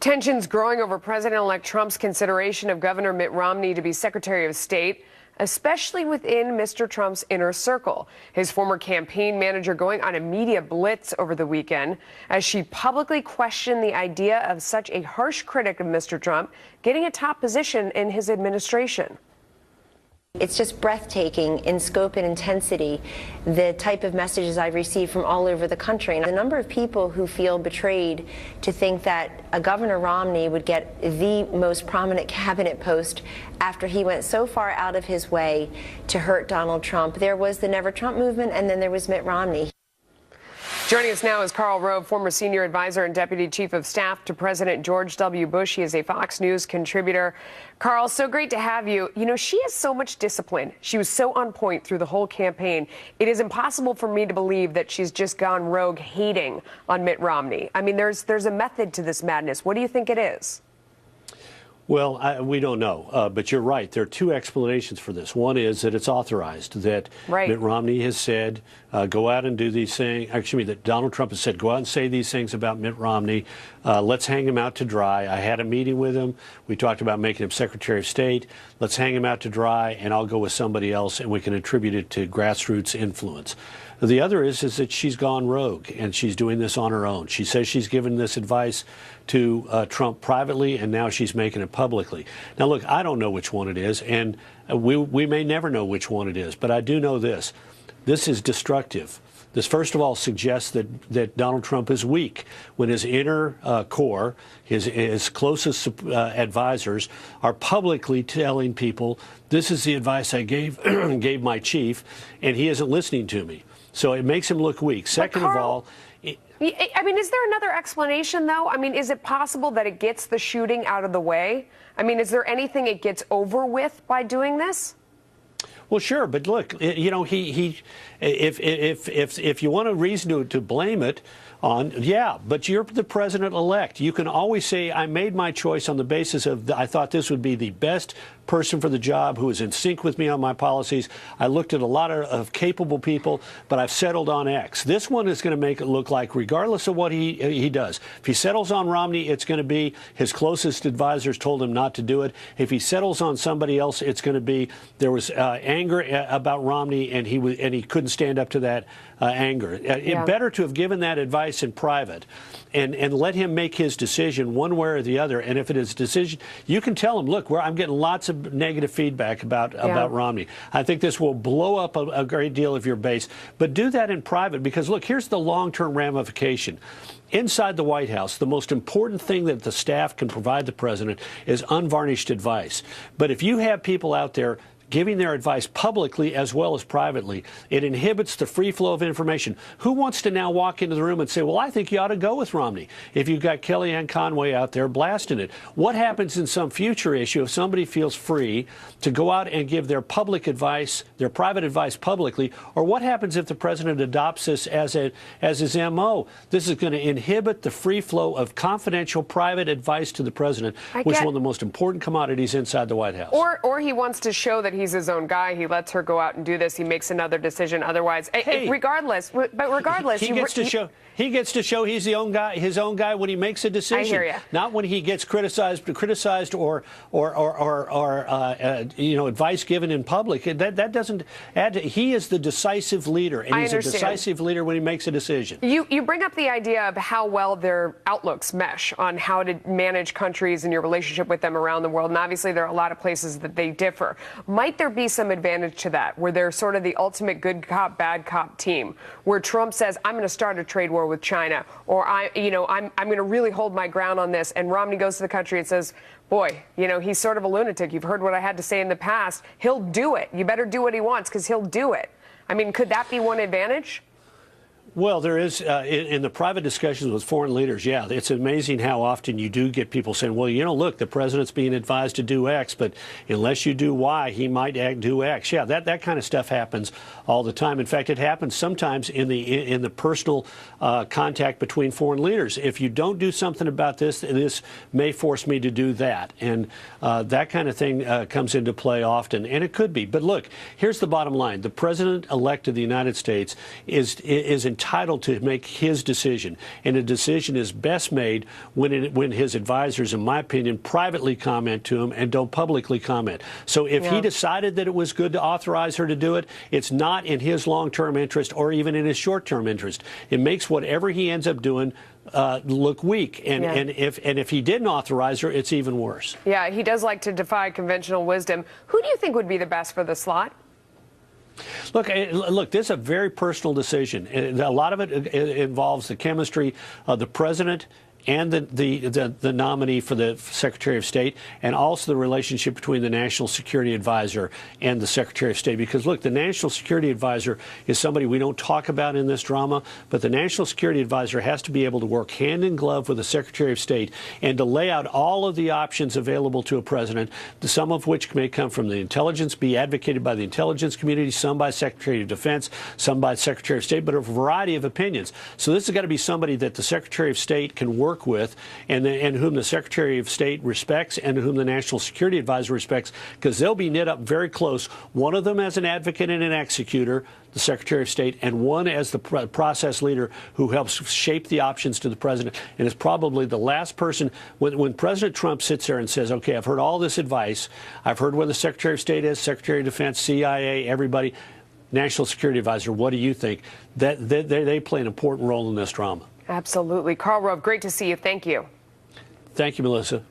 Tensions growing over President-elect Trump's consideration of Governor Mitt Romney to be Secretary of State, especially within Mr. Trump's inner circle. His former campaign manager going on a media blitz over the weekend as she publicly questioned the idea of such a harsh critic of Mr. Trump getting a top position in his administration. It's just breathtaking in scope and intensity, the type of messages I've received from all over the country. And the number of people who feel betrayed to think that a Governor Romney would get the most prominent cabinet post after he went so far out of his way to hurt Donald Trump. There was the Never Trump movement, and then there was Mitt Romney. Joining us now is Karl Rove, former senior advisor and deputy chief of staff to President George W. Bush. He is a Fox News contributor. Karl, so great to have you. You know, she has so much discipline. She was so on point through the whole campaign. It is impossible for me to believe that she's just gone rogue hating on Mitt Romney. I mean, there's a method to this madness. What do you think it is? Well, we don't know, but you're right. There are two explanations for this. One is that it's authorized, that Mitt Romney has said, go out and do these things. Actually, that Donald Trump has said, go out and say these things about Mitt Romney. Let's hang him out to dry. I had a meeting with him. We talked about making him Secretary of State. Let's hang him out to dry, and I'll go with somebody else, and we can attribute it to grassroots influence. The other is that she's gone rogue, and she's doing this on her own. She says she's given this advice to Trump privately, and now she's making it publicly. Now, look, I don't know which one it is, and we may never know which one it is, but I do know this. This is destructive. This, first of all, suggests that Donald Trump is weak when his inner core, his closest advisors, are publicly telling people, this is the advice I gave my chief, and he isn't listening to me. So it makes him look weak. Second of all, I mean, is there another explanation, though? I mean, is it possible that it gets the shooting out of the way? I mean, is there anything it gets over with by doing this? Well, sure, but look, you know, if you want a reason to blame it on, yeah, but you're the president-elect. You can always say, I made my choice on the basis of, I thought this would be the best person for the job who is in sync with me on my policies. I looked at a lot of capable people, but I've settled on X. This one is going to make it look like, regardless of what he does, if he settles on Romney, it's going to be his closest advisors told him not to do it. If he settles on somebody else, it's going to be there was anger about Romney, and he couldn't stand up to that anger. It's better to have given that advice in private and let him make his decision one way or the other. And if it is a decision, you can tell him, look, I'm getting lots of negative feedback about Romney. I think this will blow up a great deal of your base. But do that in private, because, look, here's the long-term ramification. Inside the White House, the most important thing that the staff can provide the president is unvarnished advice. But if you have people out there giving their advice publicly as well as privately, it inhibits the free flow of information. Who wants to now walk into the room and say, well, I think you ought to go with Romney, if you've got Kellyanne Conway out there blasting it? What happens in some future issue if somebody feels free to go out and give their public advice, their private advice publicly? Or what happens if the president adopts this as his MO? This is going to inhibit the free flow of confidential private advice to the president, which is one of the most important commodities inside the White House. Or he wants to show that he's his own guy. He lets her go out and do this. He makes another decision. Otherwise, regardless, he gets to show he's his own guy when he makes a decision. I hear you. Not when he gets criticized or advice given in public. That doesn't add to. He is the decisive leader, and he's a decisive leader when he makes a decision. You bring up the idea of how well their outlooks mesh on how to manage countries and your relationship with them around the world, and obviously there are a lot of places that they differ. Might there be some advantage to that, where they're sort of the ultimate good cop, bad cop team, where Trump says, I'm going to start a trade war with China, or I'm going to really hold my ground on this, and Romney goes to the country and says, boy, he's sort of a lunatic. You've heard what I had to say in the past. He'll do it. You better do what he wants, because he'll do it. I mean, could that be one advantage? Well, there is, in the private discussions with foreign leaders, yeah, it's amazing how often you do get people saying, well, look, the president's being advised to do X, but unless you do Y, he might do X. Yeah, that kind of stuff happens all the time. In fact, it happens sometimes in the personal contact between foreign leaders. If you don't do something about this, this may force me to do that. And that kind of thing comes into play often, and it could be. But look, here's the bottom line. The president-elect of the United States is entirely entitled to make his decision, and a decision is best made when his advisors, in my opinion, privately comment to him and don't publicly comment. So if he decided that it was good to authorize her to do it, it's not in his long-term interest or even in his short-term interest. It makes whatever he ends up doing look weak, and if he didn't authorize her, it's even worse. Yeah, he does like to defy conventional wisdom. Who do you think would be the best for the slot? Look, this is a very personal decision. A lot of it involves the chemistry of the president and the nominee for the Secretary of State, and also the relationship between the National Security Advisor and the Secretary of State. Because, look, the National Security Advisor is somebody we don't talk about in this drama, but the National Security Advisor has to be able to work hand in glove with the Secretary of State and to lay out all of the options available to a president, some of which may come from the intelligence, be advocated by the intelligence community, some by Secretary of Defense, some by Secretary of State, but a variety of opinions. So this has got to be somebody that the Secretary of State can work with, and whom the Secretary of State respects, and whom the National Security Advisor respects, because they'll be knit up very close. One of them as an advocate and an executor, the Secretary of State, and one as the process leader who helps shape the options to the president. And is probably the last person, when President Trump sits there and says, okay, I've heard all this advice, I've heard where the Secretary of State is, Secretary of Defense, CIA, everybody, National Security Advisor, what do you think? That they play an important role in this drama. Absolutely. Karl Rove, great to see you. Thank you. Thank you, Melissa.